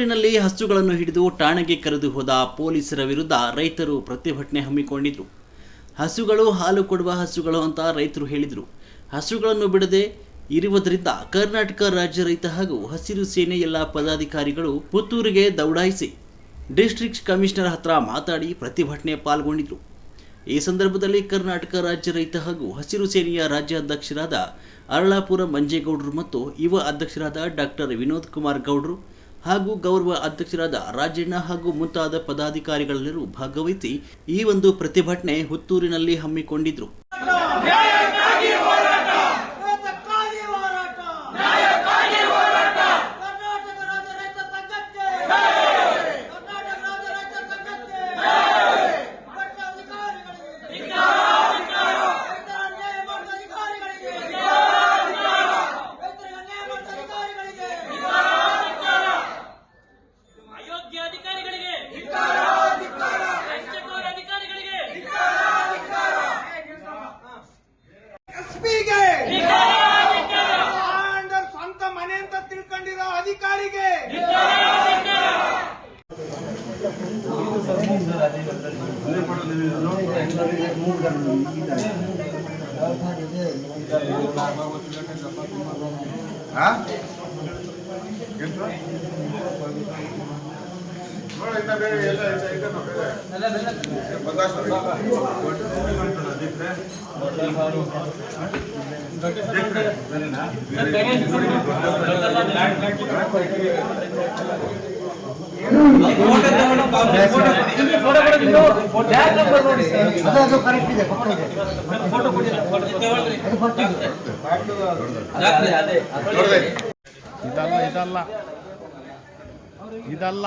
ಪುತ್ತೂರಿನಲ್ಲಿ ಹಸುಗಳನ್ನು ಹಿಡಿದು ಠಾಣೆಗೆ ಕರೆದು ಹೋದ ಪೊಲೀಸರ ವಿರುದ್ಧ ರೈತರು ಪ್ರತಿಭಟನೆ ಹಮ್ಮಿಕೊಂಡಿದ್ರು. ಹಸುಗಳು ಹಾಲು ಕೊಡುವ ಹಸುಗಳು ಅಂತ ರೈತರು ಹೇಳಿದರು. ಹಸುಗಳನ್ನು ಬಿಡದೆ ಇರುವುದರಿಂದ ಕರ್ನಾಟಕ ರಾಜ್ಯ ರೈತ ಹಾಗೂ ಹಸಿರು ಸೇನೆ ಎಲ್ಲ ಪದಾಧಿಕಾರಿಗಳು ಪುತ್ತೂರಿಗೆ ದೌಡಾಯಿಸಿ ಡಿಸ್ಟ್ರಿಕ್ಟ್ ಕಮಿಷನರ್ ಹತ್ರ ಮಾತಾಡಿ ಪ್ರತಿಭಟನೆ ಪಾಲ್ಗೊಂಡಿದ್ರು. ಈ ಸಂದರ್ಭದಲ್ಲಿ ಕರ್ನಾಟಕ ರಾಜ್ಯ ರೈತ ಹಾಗೂ ಹಸಿರು ಸೇನೆಯ ರಾಜ್ಯಾಧ್ಯಕ್ಷರಾದ ಅರಳಾಪುರ ಮಂಜೇಗೌಡರು ಮತ್ತು ಯುವ ಅಧ್ಯಕ್ಷರಾದ ಡಾಕ್ಟರ್ ವಿನೋದ್ ಕುಮಾರ್ ಗೌಡರು ಹಾಗೂ ಗೌರವ ಅಧ್ಯಕ್ಷರಾದ ರಾಜಣ್ಣ ಹಾಗೂ ಮುಂತಾದ ಪದಾಧಿಕಾರಿಗಳೆಲ್ಲರೂ ಭಾಗವಹಿಸಿ ಈ ಒಂದು ಪ್ರತಿಭಟನೆ ಹುತ್ತೂರಿನಲ್ಲಿ ಹಮ್ಮಿಕೊಂಡಿದ್ರು. ಸ್ವಂತ ಮನೆ ಅಂತ ತಿಳ್ಕೊಂಡಿರೋ ಅಧಿಕಾರಿಗೆ ಇದಲ್ಲ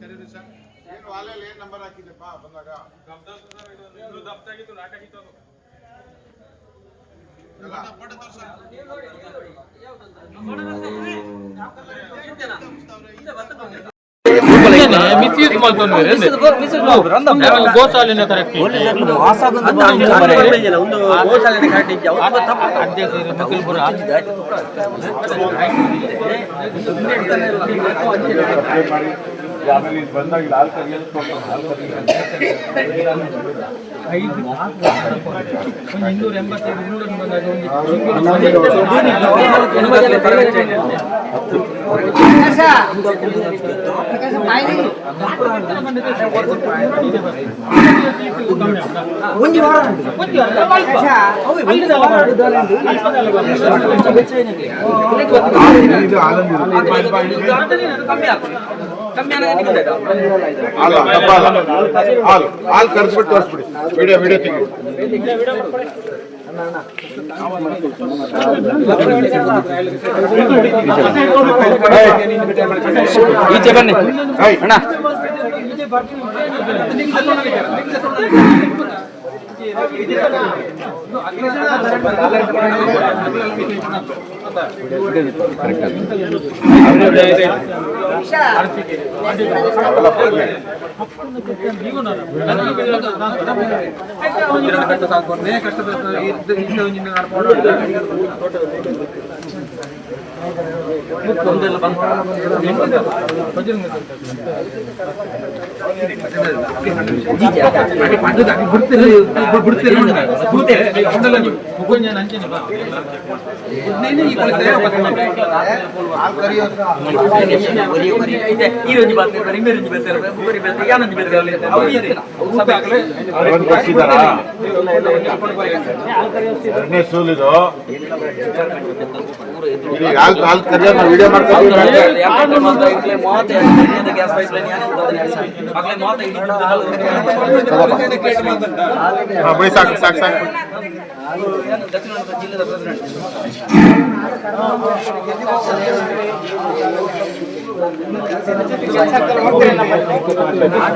ಕರೀರಿ ಸರ್. ಏನು ವಾಲೆಯಲ್ಲಿ ಏನು ನಂಬರ್ ಹಾಕಿದ್ದೆಪ್ಪ ಬಂದಾಗ ದಪ್ತಾಗಿತ್ತು ನಾಟಾಗಿತ್ತು ಅದು ಫೋಟೋ ತೋರ್ಸ. ಮಿಸ್ಯೂಸ್ ಗೋಶಾಲೆನ ಕರೆಕ್ಟ್ ಆಮೇಲೆ ಇದು ಬಂದಾಗ ಹಾಲು ಕರಿಯೋದು ಹಾಲು ಕರೆಸ್ಬಿಟ್ಟು ತೋರಿಸ್ಬಿಡಿ. ವಿಡಿಯೋ ತೆಗಿ. ಈಚೆ ಬನ್ನಿ ಅಣ್ಣ. ವಿಡಿಯೋ ಸಾಕು ಸಾಕು ಸಾಕು.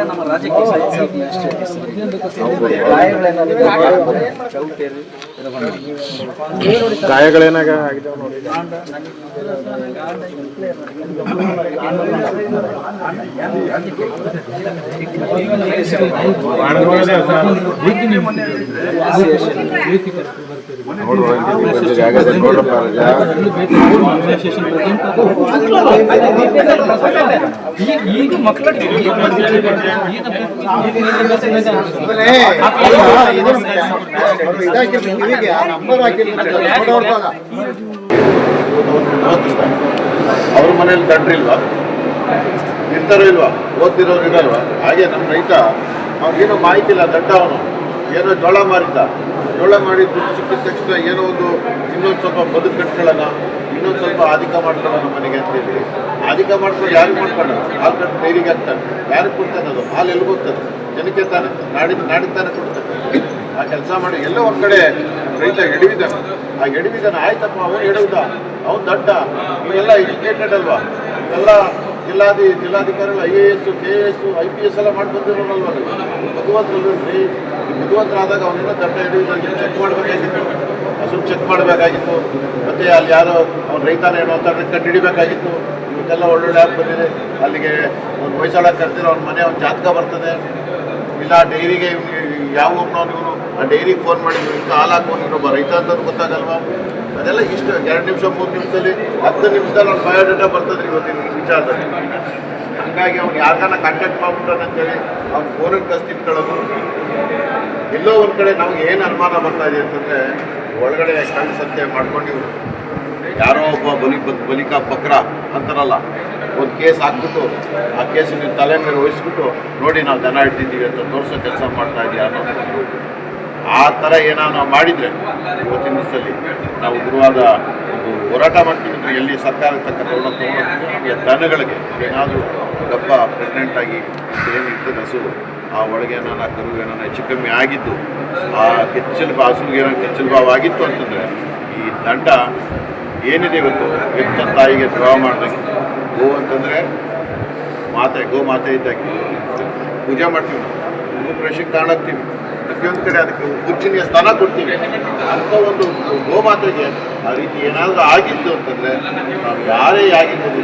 ನಮ್ಮ ರಾಜ್ಯಕ್ಕೆ ಗಾಯಗಳೇನಾಗ ಆಗಿದಾವೆ ನೋಡಿ. ಅವ್ರ ಮನೇಲಿ ದಂಡ್ರಿಲ್ವಾ, ಇರ್ತಾರೋ ಇಲ್ವಾ, ಓದ್ತಿರೋರು ಇರಲ್ವಾ? ಹಾಗೆ ನಮ್ಮ ರೈತ ಅವ್ರಿಗೇನೋ ಮಾಹಿತಿ ಇಲ್ಲ, ದಡ್ಡ ಅವನು ಏನೋ ಜೋಳ ಮಾರಿದ್ದ, ಜೋಳ ಮಾಡಿ ದುಡ್ಡು ಸಿಕ್ಕಿದ ತಕ್ಷಣ ಏನೋ ಒಂದು ಇನ್ನೊಂದು ಸ್ವಲ್ಪ ಬದುಕು ಕಟ್ಕೊಳ್ಳೋಣ, ಇನ್ನೊಂದು ಸ್ವಲ್ಪ ಆಧಿಕ ಮಾಡ್ಕೊಳ್ಳೋಣ ಮನೆಗೆ ಅಂತೇಳಿ ಆಧಿಕ ಮಾಡ್ಕೊಂಡು ಯಾರಿಗೆ ಮಾಡ್ಕೊಳ್ಳೋಣ? ಹಾಲು ಕಟ್ಟು ಡೈರಿಗೆ ಹಾಕ್ತಾನೆ, ಯಾರಿಗೆ ಕೊಡ್ತಾನೆ? ಅದು ಹಾಲು ಎಲ್ಲಿ ಹೋಗ್ತದೆ? ಜನಕ್ಕೆ ತಾನೆ, ನಾಡಿಗೆ ತಾನೆ ಕೊಡ್ತಾನೆ. ಆ ಕೆಲಸ ಮಾಡಿ ಎಲ್ಲೋ ಒಂದು ಕಡೆ ರೈತ ಎಡವಿದ್ದಾನೆ. ಆ ಎಡವಿದ್ದಾನೆ, ಆಯ್ತಪ್ಪ, ಅವನು ಎಡವಿದ, ಅವನು ದಡ್ಡ. ಇವೆಲ್ಲ ಎಜುಕೇಟೆಡ್ ಅಲ್ವಾ? ಎಲ್ಲ ಜಿಲ್ಲಾಧಿಕಾರಿಗಳು IAS, KAS, IPS ಎಲ್ಲ ಮಾಡಿ ಬಂದಿರೋರಲ್ವ? ಬುದ್ಧಿವಂತರಲ್ವೇನ್ರಿ? ಬುದ್ಧಿವಂತರಾದಾಗ ಅವನಿಂದ ದಡ್ಡ ಎಡವಿದಾಗ ಚೆಕ್ ಮಾಡಬೇಕಾಗಿತ್ತು, ಹಸು ಚೆಕ್ ಮಾಡಬೇಕಾಗಿತ್ತು. ಮತ್ತು ಅಲ್ಲಿ ಯಾರೋ ಅವ್ನು ರೈತಾನ ಏನೋ ಅಂತ ಕಂಡು ಹಿಡಿಬೇಕಾಗಿತ್ತು. ಇವತ್ತೆಲ್ಲ ಒಳ್ಳೊಳ್ಳೆ ಆಗಿ ಬಂದಿದೆ. ಅಲ್ಲಿಗೆ ಒಂದು ಹೊಯ್ಸಳ ಕರೆದಿರೋ ಅವ್ನ ಮನೆ ಅವ್ನ ಜಾತಕ ಬರ್ತದೆ. ಇಲ್ಲ ಡೈರಿಗೆ ಯಾವ ಇವನು ಆ ಡೈರಿಗೆ ಫೋನ್ ಮಾಡಿದ್ರು, ಇಂಥ ಹಾಲು ಹಾಕೊಂಡು ಇನ್ನೊಬ್ಬ ರೈತ ಅಂತ ಗೊತ್ತಾಗಲ್ವಾ? ಅದೆಲ್ಲ ಇಷ್ಟು 2 ನಿಮಿಷ 3 ನಿಮಿಷದಲ್ಲಿ 10 ನಿಮಿಷದಲ್ಲಿ ಅವ್ನು ಬಯೋಡೇಟಾ ಬರ್ತದೆ ಇವತ್ತಿನ ವಿಚಾರದಲ್ಲಿ. ಹಾಗಾಗಿ ಅವ್ನು ಯಾರನ್ನ ಕಾಂಟ್ಯಾಕ್ಟ್ ಮಾಡ್ಬಿಟ್ಟಾನಂತೇಳಿ ಅವ್ನು ಫೋನಲ್ಲಿ ಕಸ್ತಿಟ್ಕೊಳ್ಳೋದು. ಎಲ್ಲೋ ಒಂದು ಕಡೆ ನಮ್ಗೆ ಏನು ಅನುಮಾನ ಬರ್ತಾ ಇದೆ ಅಂತಂದರೆ, ಒಳಗಡೆ ಕಳ್ಳ ಸತ್ಯ ಮಾಡ್ಕೊಂಡಿವ್ರು ಯಾರೋ ಒಬ್ಬ ಬಲಿಕಾ ಬಕ್ರ ಅಂತಾರಲ್ಲ, ಒಂದು ಕೇಸ್ ಹಾಕ್ಬಿಟ್ಟು ಆ ಕೇಸು ನೀವು ತಲೆ ಮೇಲೆ ವಹಿಸ್ಬಿಟ್ಟು ನೋಡಿ ನಾವು ದನ ಇಡ್ತಿದ್ದೀವಿ ಅಂತ ತೋರಿಸೋ ಕೆಲಸ ಮಾಡ್ತಾ ಇದೆಯಾ ಅನ್ನೋದು. ಆ ಥರ ಏನಾದ್ರು ಮಾಡಿದರೆ ಇವತ್ತಿನ ದಿವಸದಲ್ಲಿ ನಾವು ಉಗ್ರವಾದ ಹೋರಾಟ ಮಾಡ್ತೀವಿ. ಎಲ್ಲಿ ಸರ್ಕಾರಕ್ಕೆ ತಕ್ಕ ತೊಗೊಂಡೋಗ್ತೀವಿ ನಮಗೆ ದನಗಳಿಗೆ ಏನಾದರೂ ಗಬ್ಬ ಪ್ರೆಗ್ನೆಂಟ್ ಆಗಿ ಏನಿರ್ತದೆ ಹಸು, ಆ ಒಳಗೆ ಏನಾನ ಕರು ಏನಾನ ಹೆಚ್ಚು ಕಮ್ಮಿ ಆಗಿದ್ದು, ಆ ಹಸುವಿಗೆ ಏನೋ ಕೆಚ್ಚಲು ಭಾವ ಆಗಿತ್ತು ಅಂತಂದರೆ ಈ ದಂಡ ಏನಿದೆ ಇವತ್ತು ಹೆತ್ತ ತಾಯಿಗೆ ದ್ರೋಹ ಮಾಡಬೇಕು. ಗೋ ಅಂತಂದರೆ ಗೋ ಮಾತೆ ಇದ್ದಾಗಿ ಪೂಜೆ ಮಾಡ್ತೀವಿ, ಗೋ ಪ್ರವೇಶಕ್ಕೆ ತಗೊಂಡೋಗ್ತೀವಿ, ಪ್ರತಿಯೊಂದು ಕಡೆ ಅದಕ್ಕೆ ಪೂಜನೀಯ ಸ್ಥಾನ ಕೊಡ್ತೀವಿ. ಅಂಥ ಒಂದು ಗೋ ಮಾತೆಗೆ ಆ ರೀತಿ ಏನಾದರೂ ಆಗಿತ್ತು ಅಂತಂದರೆ ನಾವು ಯಾರೇ ಆಗಿರ್ಬೋದು,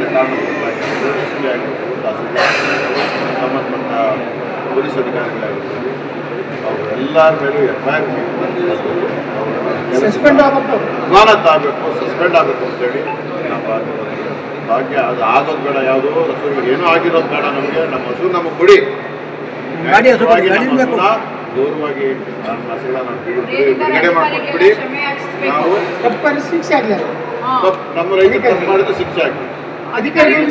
ಸಂಬಂಧಪಟ್ಟ ಪೊಲೀಸ್ ಅಧಿಕಾರಿಗಳಾಗಿರ್ಬೋದು, ಅವರೆಲ್ಲರ ಮೇಲೂ FIR ಸಸ್ಪೆಂಡ್ ಆಗಬೇಕು, ಅಮಾನತ್ ಆಗಬೇಕು, ಸಸ್ಪೆಂಡ್ ಆಗಬೇಕು ಅಂತೇಳಿ ನಮ್ಮ ಭಾಗ್ಯ. ಅದು ಆಗೋದು ಬೇಡ, ಯಾವುದೋ ಹಸುಗಳು ಏನೂ ಆಗಿರೋದು ಬೇಡ ನಮಗೆ. ನಮ್ಮ ಹಸು ನಮಗೆ ಕೊಡಿ, ಗೌರವವಾಗಿ ನಮ್ಮ ಹಸುಗಳನ್ನ ಬಿಡುಗಡೆ ಮಾಡ್ಕೊಟ್ಬಿಡಿ. ನಾವು ನಮ್ಮ ರೈತರು ತಪ್ಪು ಮಾಡಿದ್ರೆ ಶಿಕ್ಷೆ ಆಗಲಿ, ಅಧಿಕಾರಿಗಳು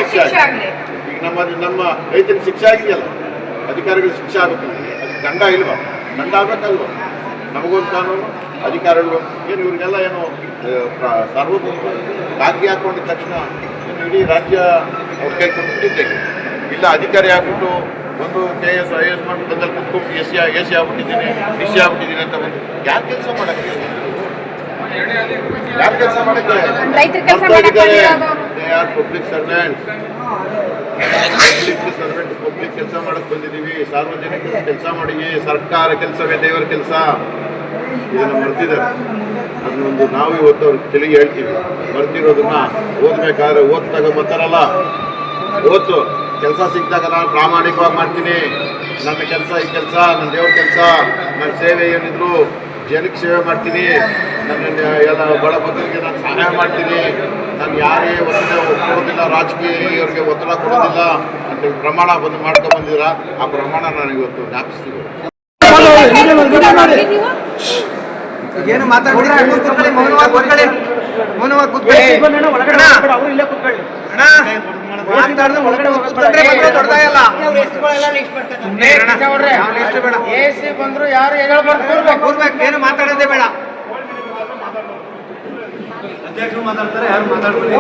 ಶಿಕ್ಷೆ ಆಗಲಿ. ಈಗ ನಮ್ಮ ರೈತನ ಶಿಕ್ಷೆ ಆಗಿದೆಯಲ್ಲ, ಅಧಿಕಾರಿಗಳು ಶಿಕ್ಷೆ ಆಗುತ್ತೆ. ಅದಕ್ಕೆ ದಂಡ ಇಲ್ವಾ? ದಂಡ ಆಗಬೇಕಲ್ವ? ನಮಗೊಂದು ಕಾನೂನು, ಅಧಿಕಾರಿಗಳು ಏನು ಇವ್ರಿಗೆಲ್ಲ ಏನು ಸಾರ್ವಭೌಮ ಖಾಸಗಿ ಹಾಕೊಂಡಿದ ತಕ್ಷಣ ಇಡೀ ರಾಜ್ಯ ಅವ್ರ ಕೈ ಕೊಟ್ಬಿಟ್ಟಿದ್ದೇನೆ. ಇಲ್ಲ ಅಧಿಕಾರಿ ಆಗ್ಬಿಟ್ಟು ಒಂದು KS IAS ಮಾಡಿ ಬಂದಲ್ಲಿ ಕುತ್ಕೊಂಡು AC ಆಗ್ಬಿಟ್ಟಿದ್ದೀನಿ, DC ಆಗ್ಬಿಟ್ಟಿದ್ದೀನಿ ಅಂತ ಬಂದು ಯಾರು ಕೆಲಸ ಮಾಡಕ್ಕೆ? ಯಾರು ಕೆಲಸ ಮಾಡಕ್ಕೆ? ಯಾರು ಪಬ್ಲಿಕ್ ಸರ್ವೆಂಟ್, ಪಬ್ಲಿಕ್ ಕೆಲಸ ಮಾಡಕ್ಕೆ ಬಂದಿದ್ದೀವಿ. ಸಾರ್ವಜನಿಕರು ಕೆಲಸ ಮಾಡಿ, ಸರ್ಕಾರ ಕೆಲಸವೇ ದೇವರ ಕೆಲಸ, ಇದನ್ನು ಮರ್ತಿದ್ದಾರೆ. ಅದನ್ನೊಂದು ನಾವು ಇವತ್ತು ಅವ್ರ ತೆಲಿಗೆ ಹೇಳ್ತೀವಿ. ಮರ್ತಿರೋದನ್ನ ಓದ್ಬೇಕಾದ್ರೆ ಓದ್ದಾಗ ಬರ್ತಾರಲ್ಲ, ಓದ್ತು ಕೆಲಸ ಸಿಕ್ಕಿದಾಗ ನಾನು ಪ್ರಾಮಾಣಿಕವಾಗಿ ಮಾಡ್ತೀನಿ. ನನ್ನ ಕೆಲಸ ಈ ಕೆಲಸ, ನನ್ನ ದೇವ್ರ ಕೆಲಸ, ನನ್ನ ಸೇವೆ ಏನಿದ್ರು ಜನಕ್ಕೆ ಸೇವೆ ಮಾಡ್ತೀನಿ, ನನ್ನ ಎಲ್ಲ ಬಡ ಬಗ್ಗರಿಗೆ ನಾನು ಸಹಾಯ ಮಾಡ್ತೀನಿ, ನಾನು ಯಾರೇ ಒತ್ತಡ ಕೊಡೋದಿಲ್ಲ, ರಾಜಕೀಯವ್ರಿಗೆ ಒತ್ತಡ ಕೊಡೋದಿಲ್ಲ ಅಂತೇಳಿ ಪ್ರಮಾಣ ಮಾಡ್ಕೊಂಡ್ಬಂದಿರ. ಆ ಪ್ರಮಾಣ ನಾನು ಇವತ್ತು ಜ್ಞಾಪಿಸ್ತೀವಿ. ಏನು ಮಾತಾಡ್ಬಿಡಿ, ಮೌನವಾಗಿ ಕೂತ್ಕೊಳ್ಳಿ, ಮೌನವಾಗಿ ಕೂತ್ಕೊಳ್ಳಿ. ಬಂದ್ರು ಯಾರು ಏನು ಮಾತಾಡೋದೇ ಬೇಡ. ಅಧ್ಯಕ್ಷರು ಮಾತಾಡ್ತಾರೆ, ಯಾರು ಮಾತಾಡ್ತಾರೆ?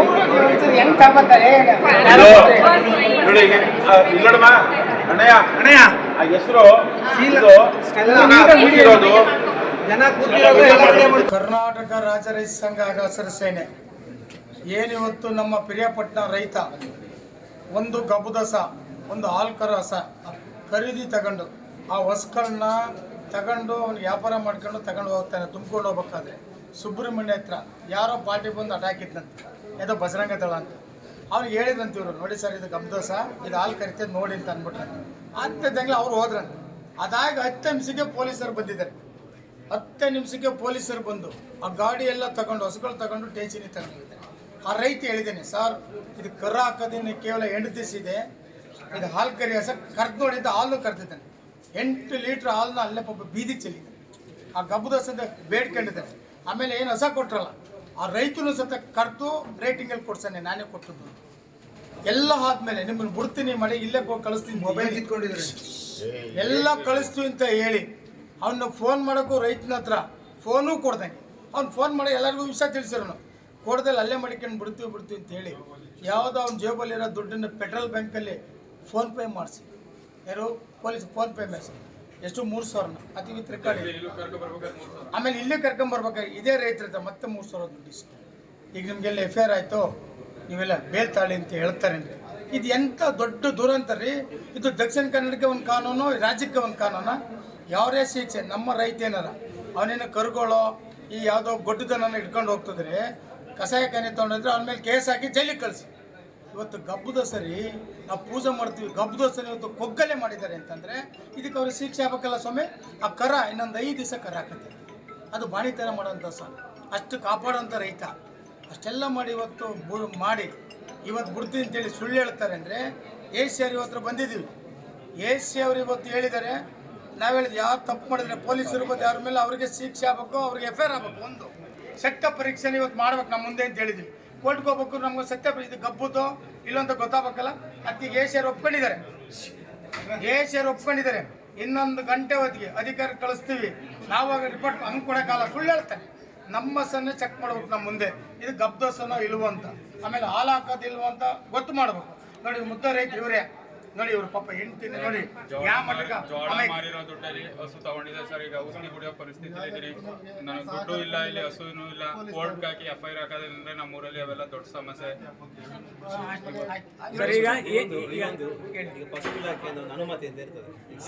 ಹೆಂಗ್ ತಗೋತಾರೆ ಅಣ್ಣಯ್ಯ, ಅಣ್ಣಯ್ಯ ಆ ಹೆಸರು ಜನ ಕೂತಿರೋದು. ಕರ್ನಾಟಕ ರಾಜ್ಯ ರೈತ ಸಂಘ ಹಾಗೂ ಹಸಿರು ಸೇನೆ ಏನಿವತ್ತು ನಮ್ಮ ಪಿರಿಯಾಪಟ್ಟಣ ರೈತ ಒಂದು ಗಬ್ಬುದಸ, ಒಂದು ಹಾಲು ಕರು ಹಸ ಖರೀದಿ ತಗೊಂಡು ಆ ಹೊಸಗಳನ್ನ ತಗೊಂಡು ಅವ್ನು ವ್ಯಾಪಾರ ಮಾಡ್ಕೊಂಡು ತಗೊಂಡು ಹೋಗ್ತಾನೆ. ತುಂಬ್ಕೊಂಡು ಹೋಗ್ಬೇಕಾದ್ರೆ ಸುಬ್ರಹ್ಮಣ್ಯ ಹತ್ರ ಯಾರೋ ಪಾರ್ಟಿ ಬಂದು ಅಟಾಕಿದ್ನಂತೆ, ಏನೋ ಬಜರಂಗ ದಳ ಅಂತ. ಅವ್ನಿಗೆ ಹೇಳಿದ್ರಂತ ಇವರು, ನೋಡಿ ಸರ್ ಇದು ಗಬ್ದೋಸ, ಇದು ಹಾಲು ಕರಿತದೆ ನೋಡಿ ಅಂತ ಅಂದ್ಬಿಟ್ರಂತೆ. ಅಂಥದ್ದಂಗೆ ಅವ್ರು ಹೋದ್ರಂತೆ. ಅದಾಗ 10 ನಿಮಿಷಕ್ಕೆ ಪೊಲೀಸರು ಬಂದಿದ್ದಾರೆ. 10 ನಿಮಿಷಕ್ಕೆ ಪೊಲೀಸರು ಬಂದು ಆ ಗಾಡಿ ಎಲ್ಲ ತಗೊಂಡು ಹಸುಗಳು ತಗೊಂಡು ಟೇಷನಿಗೆ ತಗೊಂಡಿದ್ದಾರೆ. ಆ ರೈತ ಹೇಳಿದ್ದೇನೆ, ಸರ್ ಇದು ಕರ ಹಾಕೋದೇನೆ ಕೇವಲ 8 ದಿವಸ ಇದೆ, ಇದು ಹಾಲು ಕರಿ ಹಸ ಕರೆದು ನೋಡಿದ್ದ ಹಾಲು ಕರೆದಿದ್ದಾನೆ. 8 ಲೀಟ್ರ್ ಹಾಲನ್ನ ಅಲ್ಲೇ ಪಾಪ ಬೀದಿ ಚೆಲ್ಲಿದ್ದಾನೆ. ಆ ಗಬ್ಬದೋಸದ ಬೇಡ್ಕೊಂಡಿದ್ದಾನೆ. ಆಮೇಲೆ ಏನು ಹಸ ಕೊಟ್ರಲ್ಲ ಆ ರೈತನು ಸತ ಕರೆದು ರೇಟಿಂಗಲ್ಲಿ ಕೊಡ್ಸಾನೆ, ನಾನೇ ಕೊಟ್ಟದ್ದು ಎಲ್ಲ ಆದ್ಮೇಲೆ ನಿಮ್ಮನ್ನು ಬಿಡ್ತೀನಿ ಮಾಡಿ ಇಲ್ಲೇ ಹೋಗಿ ಕಳಿಸ್ತೀನಿ, ಮೊಬೈಲ್ ಕಿತ್ಕೊಂಡಿದ್ರೆ ಎಲ್ಲ ಕಳಿಸ್ತೀವಿ ಅಂತ ಹೇಳಿ ಅವನ್ನ ಫೋನ್ ಮಾಡೋಕ್ಕೂ ರೈತನ ಹತ್ರ ಫೋನೂ ಕೊಡ್ದಂಗೆ ಅವ್ನು ಫೋನ್ ಮಾಡಿ ಎಲ್ಲರಿಗೂ ವಿಷಯ ತಿಳಿಸಿರೋನು ಕೊಡ್ದಲ್ಲಿ ಅಲ್ಲೇ ಮಾಡಿಕೊಂಡು ಬಿಡ್ತೀವಿ ಅಂತ ಹೇಳಿ ಯಾವುದೋ ಅವ್ನ ಜೇಬಲ್ಲಿರೋ ದುಡ್ಡನ್ನು ಪೆಟ್ರೋಲ್ ಬ್ಯಾಂಕಲ್ಲಿ ಫೋನ್ಪೇ ಮಾಡಿಸಿ, ಯಾರು ಪೊಲೀಸ್ ಫೋನ್ಪೇ ಮಾಡಿಸಿ, ಎಷ್ಟು 3,000 ಅತಿ ವಿತ್ ರೆಕಾರ್ಡ್. ಆಮೇಲೆ ಇಲ್ಲೇ ಕರ್ಕೊಂಬರ್ಬೇಕಾದ್ರೆ ಇದೇ ರೈತರ ಹತ್ರ ಮತ್ತೆ 3,000 ದುಡ್ಡು ಇಸ್ಕೊಂಡು, ಈಗ ನಿಮಗೆಲ್ಲ FIR ಆಯಿತು ನೀವೆಲ್ಲ ಬೇಲ್ ತಾಳಿ ಅಂತ ಹೇಳ್ತಾರೇನ್ರಿ. ಇದು ಎಂಥ ದೊಡ್ಡ ದುರಂತ ರೀ. ಇದು ದಕ್ಷಿಣ ಕನ್ನಡಕ್ಕೆ ಒಂದು ಕಾನೂನು, ರಾಜ್ಯಕ್ಕೆ ಒಂದು ಕಾನೂನು. ಯಾವರೇ ಶಿಕ್ಷೆ ನಮ್ಮ ರೈತ ಏನಾರ ಅವನೇನು ಕರ್ಗಳೋ ಈ ಯಾವುದೋ ಗೊಡ್ಡದನ್ನ ಇಟ್ಕೊಂಡು ಹೋಗ್ತಿದ್ರೆ ಕಸಾಯ ಖಾನೆ ತೊಗೊಂಡಿದ್ರೆ ಅವನ ಮೇಲೆ ಕೇಸ್ ಹಾಕಿ ಜೈಲಿಗೆ ಕಳಿಸಿ. ಇವತ್ತು ಗಬ್ಬದೋಸರಿ ನಾವು ಪೂಜೆ ಮಾಡ್ತೀವಿ, ಗಬ್ಬದೋಸರಿ ಇವತ್ತು ಕೊಗ್ಗಲೆ ಮಾಡಿದ್ದಾರೆ ಅಂತಂದರೆ ಇದಕ್ಕೆ ಅವ್ರಿಗೆ ಶಿಕ್ಷೆ ಆಗ್ಬೇಕಲ್ಲ ಸ್ವಾಮಿ. ಆ ಕರ ಇನ್ನೊಂದು 5 ದಿವಸ ಕರ ಹಾಕತ್ತೆ, ಅದು ಬಾಣಿತನ ಮಾಡೋಂಥ ಸ್ವಾಮಿ, ಅಷ್ಟು ಕಾಪಾಡೋಂಥ ರೈತ. ಅಷ್ಟೆಲ್ಲ ಮಾಡಿ ಇವತ್ತು ಮಾಡಿ ಇವತ್ತು ಬಿಡ್ತೀನಿ ಅಂತೇಳಿ ಸುಳ್ಳು ಹೇಳ್ತಾರೆ ಅಂದರೆ AC ಅವ್ರು ಇವತ್ತು ಬಂದಿದ್ದೀವಿ. AC ಅವ್ರು ಇವತ್ತು ಹೇಳಿದ್ದಾರೆ, ನಾವು ಹೇಳಿದ್ವಿ ಯಾರು ತಪ್ಪು ಮಾಡಿದ್ರೆ ಪೊಲೀಸರು ಇರ್ಬೋದು, ಯಾರ ಮೇಲೆ ಅವ್ರಿಗೆ ಶಿಕ್ಷೆ ಆಗಬೇಕು, ಅವ್ರಿಗೆ FIR ಆಗಬೇಕು. ಒಂದು ಸತ್ಯ ಪರೀಕ್ಷೆನ ಇವತ್ತು ಮಾಡ್ಬೇಕು ನಮ್ಮ ಮುಂದೆ ಅಂತ ಹೇಳಿದ್ವಿ. ಕೋರ್ಟ್ಗೆ ಹೋಗ್ಬೇಕು, ನಮ್ಗೆ ಸತ್ಯ ಇದು ಗಬ್ಬುದು ಇಲ್ಲೊಂದು ಗೊತ್ತಾಗಬೇಕಲ್ಲ. ಅದಕ್ಕೆ AC ಅವ್ರು ಒಪ್ಕೊಂಡಿದ್ದಾರೆ. AC ಅವ್ರು ಒಪ್ಕೊಂಡಿದ್ದಾರೆ. ಇನ್ನೊಂದು ಗಂಟೆ ಹೊತ್ತಿಗೆ ಅಧಿಕಾರ ಕಳಿಸ್ತೀವಿ, ನಾವಾಗ ರಿಪೋರ್ಟ್ ಹಂಗೆ ಕೊಡೋಕ್ಕಲ್ಲ, ಸುಳ್ಳು ಹೇಳ್ತಾರೆ. ನಮ್ಮ ಸನ್ನೆ ಚೆಕ್ ಮಾಡ್ಬೇಕು ನಮ್ಮ ಮುಂದೆ, ಇದು ಗಬ್ದೋಸನೋ ಇಲ್ವೋ ಅಂತ. ಆಮೇಲೆ ಹಾಲು ಹಾಕೋದಿಲ್ವೋ ಅಂತ ಗೊತ್ತು ಮಾಡ್ಬೇಕು. ನೋಡಿ ಮುದ್ದ ರೈತ ಇವರೇ ನೋಡಿ, ಇವ್ರು ಪಾಪ ಹೆಂಡ್ತೀನಿ ನೋಡಿ ಯಾವ ಮಟ್ಟಕ್ಕೆ ಮಾರಿರೋ ದುಡ್ಡಲ್ಲಿ ಹಸು ತಗೊಂಡಿದೆ ಸರ್. ಈಗ ಔಷಧಿ ಕುಡಿಯೋ ಪರಿಸ್ಥಿತಿ ಇದ್ದೀನಿ, ನನಗೆ ದುಡ್ಡು ಇಲ್ಲ, ಇಲ್ಲಿ ಹಸುನೂ ಇಲ್ಲ. ಕೋರ್ಟ್ಗೆ ಹಾಕಿ FIR ಹಾಕೋದ್ರಿಂದ ನಮ್ಮೂರಲ್ಲಿ ಅವೆಲ್ಲ ದೊಡ್ಡ ಸಮಸ್ಯೆ.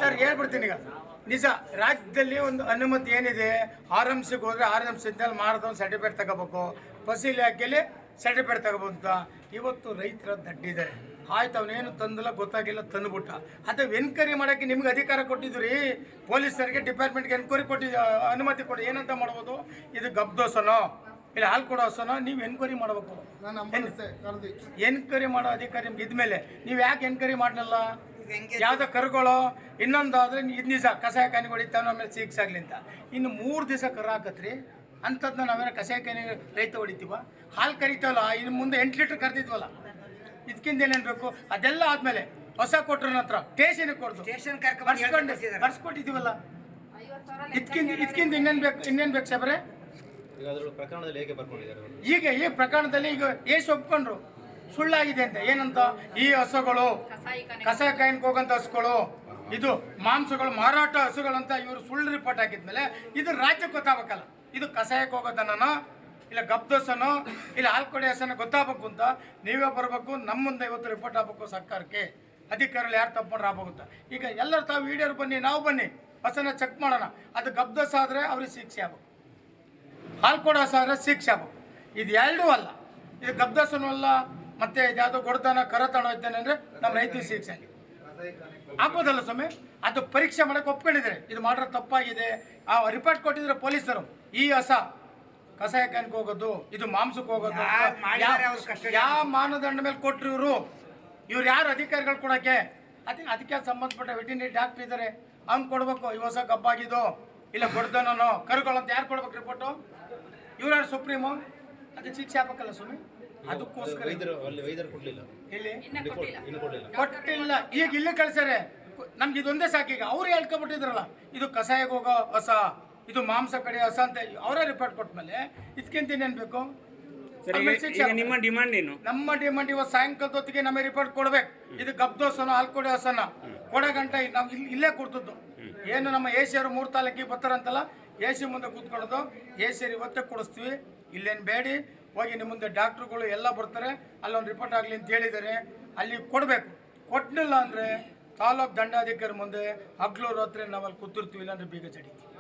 ಸರ್ ಹೇಳ್ಬಿಡ್ತೀನಿ. ಈಗ ನಿಜ ರಾಜ್ಯದಲ್ಲಿ ಒಂದು ಅನುಮತಿ ಏನಿದೆ, RMCಗೆ ಹೋದ್ರೆ RMC ಮಾಡಿದ ಒಂದು ಸರ್ಟಿಫಿಕೇಟ್ ತಗೋಬೇಕು, ಪಶು ಇಲಾಖೆಯಲ್ಲಿ ಸರ್ಟಿಫಿಕೇಟ್ ತಗೋಬೋದು ಅಂತ. ಇವತ್ತು ರೈತರ ದಡ್ಡಿದ್ದಾರೆ. ಆಯ್ತು ಅವನೇನು ತಂದಿಲ್ಲ ಗೊತ್ತಾಗಿಲ್ಲ ತಂದುಬಿಟ್ಟ, ಅಥವಾ ಎನ್ಕ್ವೈರಿ ಮಾಡೋಕ್ಕೆ ನಿಮ್ಗೆ ಅಧಿಕಾರ ಕೊಟ್ಟಿದ್ದು ರೀ. ಪೊಲೀಸರಿಗೆ ಡಿಪಾರ್ಟ್ಮೆಂಟ್ಗೆ ಎನ್ಕ್ವೈರಿ ಕೊಟ್ಟಿದ್ದು, ಅನುಮತಿ ಕೊಡಿ. ಏನಂತ ಮಾಡ್ಬೋದು, ಇದು ಗಬ್ದೋಸನೋ ಇಲ್ಲ ಹಾಲು ಕೊಡೋ ಹಸನೋ ನೀವು ಎನ್ಕ್ವೈರಿ ಮಾಡಬೇಕು. ಎನ್ಕ್ವೈರಿ ಮಾಡೋ ಅಧಿಕಾರ ನಿಮ್ಗೆ ಇದ್ಮೇಲೆ ನೀವು ಯಾಕೆ ಎನ್ಕ್ವೈರಿ ಮಾಡಲಿಲ್ಲ? ಯಾವುದೋ ಕರುಗಳು ಇನ್ನೊಂದಾದ್ರೆ 5 ದಿವಸ ಕಸಾಯ ಖಾನೆ ಹೊಡಿತಾವೆ, ಆಮೇಲೆ ಶಿಕ್ಷೆ ಆಗಲಿ ಅಂತ. ಇನ್ನು 3 ದಿವಸ ಕರು ಹಾಕತ್ರಿ ಅಂಥದ್ದನ್ನ ನಾವೇನೋ ಕಸಾಯ ಖಾನೆ ರೈತ ಹೊಡಿತೀವ? ಹಾಲು ಕರಿತೀವಲ್ಲ, ಇನ್ನು ಮುಂದೆ 8 ಲೀಟ್ರ್ ಕರೆದಿದ್ವಲ್ಲ, ಇದಕ್ಕಿಂತ ಏನೇನು ಬೇಕು? ಅದೆಲ್ಲ ಆದಮೇಲೆ ಹೊಸ ಕೊಟ್ಟರ ನಂತರ ಸ್ಟೇಷನ್ಗೆ ಕೊಡ್ದು ಬರ್ಸ್ಕೊಟ್ಟಿದ್ದೀವಲ್ಲ, ಇದಕ್ಕಿಂತ ಇನ್ನೇನು ಬೇಕು ಸಾಬ್ರೆ? ಈಗ ಈ ಪ್ರಕರಣದಲ್ಲಿ ಈಗ ಏಸು ಒಪ್ಕೊಂಡ್ರು ಸುಳ್ಳಾಗಿದೆ ಅಂತ. ಏನಂತ, ಈ ಹಸುಗಳು ಕಸಾಯ ಖಾನೆಗೆ ಹೋಗಂತ ಹಸುಗಳು, ಇದು ಮಾಂಸಗಳು ಮಾರಾಟ ಹಸುಗಳಂತ ಇವರು ಸುಳ್ಳು ರಿಪೋರ್ಟ್ ಹಾಕಿದ್ಮೇಲೆ ಇದು ರಾಜ್ಯಕ್ಕೆ ಗೊತ್ತಾಗಬೇಕಲ್ಲ, ಇದು ಕಸಾಯಕ್ಕೆ ಹೋಗೋದನ್ನ ಇಲ್ಲ ಗಬ್ದೋಸನೋ ಇಲ್ಲ ಹಾಲು ಕೊಡಿ ಹಸನ ಗೊತ್ತಾಗಬೇಕು ಅಂತ ನೀವೇ ಬರಬೇಕು. ನಮ್ಮ ಮುಂದೆ ಇವತ್ತು ರಿಪೋರ್ಟ್ ಆಗಬೇಕು ಸರ್ಕಾರಕ್ಕೆ. ಅಧಿಕಾರಿಗಳು ಯಾರು ತಪ್ಪು ಮಾಡ್ರೆ ಆಗ್ಬೋಗುತ್ತಾ. ಈಗ ಎಲ್ಲರೂ ತಾವು ವಿಡಿಯೋರು ಬನ್ನಿ, ನಾವು ಬನ್ನಿ, ಹಸನ ಚೆಕ್ ಮಾಡೋಣ. ಅದು ಗಬ್ದೋಸ ಆದರೆ ಅವ್ರಿಗೆ ಶಿಕ್ಷೆ ಆಗ್ಬೇಕು, ಹಾಲು ಕೊಡೋ ಹಸ ಆದರೆ ಶಿಕ್ಷೆ ಆಗ್ಬೇಕು. ಇದು ಎರಡೂ ಅಲ್ಲ, ಇದು ಗಬ್ದೋಸನೂ ಅಲ್ಲ, ಮತ್ತೆ ಇದ್ಯಾವುದೋ ಗೊಡ್ತಾನ ಕರ ತಗೊಂಡೋಗ್ತಾನೆ ಅಂದರೆ ನಮ್ಮ ರೈತರಿಗೆ ಶಿಕ್ಷೆ ಆಗಿ ಆಗ್ಬೋದಲ್ಲ ಸ್ವಾಮಿ. ಅದು ಪರೀಕ್ಷೆ ಮಾಡೋಕೆ ಒಪ್ಕೊಂಡಿದ್ದಾರೆ, ಇದು ಮಾಡಿರೋ ತಪ್ಪಾಗಿದೆ. ಆ ರಿಪೋರ್ಟ್ ಕೊಟ್ಟಿದ್ರೆ ಪೊಲೀಸರು, ಈ ಹಸ ಕಸಾಯ ಖಾನೆಗೆ ಹೋಗೋದು, ಇದು ಮಾಂಸಕ್ಕೆ ಹೋಗೋದು, ಯಾವ ಮಾನದಂಡ ಮೇಲೆ ಕೊಟ್ಟರು ಇವ್ರು ಯಾರು ಅಧಿಕಾರಿಗಳು ಕೊಡೋಕ್ಕೆ? ಅದಕ್ಕೆ ಸಂಬಂಧಪಟ್ಟ ವೆಟರ್ನರಿ ಡಾಕ್ಟರ್ ಇದ್ದಾರೆ, ಅವ್ನು ಕೊಡ್ಬೇಕು. ಈ ಹೊಸ ಗಬ್ಬಾಗಿದ್ದು ಇಲ್ಲ ಕೊಡ್ದನೋ ಕರುಗಳಂತ ಯಾರು ಕೊಡ್ಬೇಕು ರಿಪೋರ್ಟು? ಇವ್ರು ಯಾರು ಸುಪ್ರೀಮು? ಅದಕ್ಕೆ ಶಿಕ್ಷೆ ಹಾಕಬೇಕಲ್ಲ ಸ್ವಾಮಿ. ಅದಕ್ಕೋಸ್ಕರ ಕೊಟ್ಟಿಲ್ಲ. ಈಗ ಇಲ್ಲಿ ಕಳ್ಸಾರೆ, ನಮ್ಗೆ ಇದೊಂದೇ ಸಾಕೀಗ. ಅವ್ರು ಹೇಳ್ಕೊಬಿಟ್ಟಿದ್ರಲ್ಲ, ಇದು ಕಸಾಯಕ್ಕೆ ಹೋಗೋ ಹೊಸ, ಇದು ಮಾಂಸ ಕಡೆ ಹೊಸ ಅಂತ ಅವರೇ ರಿಪೋರ್ಟ್ ಕೊಟ್ಮೇಲೆ ಇದಕ್ಕಿಂತ ಇನ್ನೇನು ಬೇಕು? ನಿಮ್ಮ ಡಿಮಾಂಡ್ ಏನು? ನಮ್ಮ ಡಿಮಾಂಡ್ ಇವತ್ತು ಸಾಯಂಕಾಲದ ಹೊತ್ತಿಗೆ ನಮಗೆ ರಿಪೋರ್ಟ್ ಕೊಡ್ಬೇಕು. ಇದು ಗಬ್ದೋಸನ ಹಾಲು ಕೊಡಿ ಹಸನ ಕೊಡೋ ಗಂಟೆ ನಾವು ಇಲ್ಲೇ ಕೊಡ್ತದ್ದು. ಏನು ನಮ್ಮ AC ಅವರು 3 ತಾಲೂಕಿಗೆ ಬರ್ತಾರಂತಲ್ಲ, AC ಮುಂದೆ ಕೂತ್ಕೊಳ್ಳೋದು. AC ಇವತ್ತೇ ಕೊಡಿಸ್ತೀವಿ, ಇಲ್ಲೇನು ಬೇಡಿ. ಹೋಗಿ ನಿಮ್ಮ ಮುಂದೆ ಡಾಕ್ಟ್ರುಗಳು ಎಲ್ಲ ಬರ್ತಾರೆ, ಅಲ್ಲೊಂದು ರಿಪೋರ್ಟ್ ಆಗಲಿ ಅಂತ ಹೇಳಿದ್ದಾರೆ, ಅಲ್ಲಿ ಕೊಡಬೇಕು. ಕೊಟ್ಟನಿಲ್ಲ ಅಂದರೆ ತಾಲೂಕು ದಂಡಾಧಿಕಾರಿ ಮುಂದೆ ಹಗ್ಲು ರಾತ್ರಿ ನಾವಲ್ಲಿ ಕೂತಿರ್ತೀವಿ, ಇಲ್ಲಾಂದ್ರೆ ಬೀಗ ಜಡಿತೀವಿ.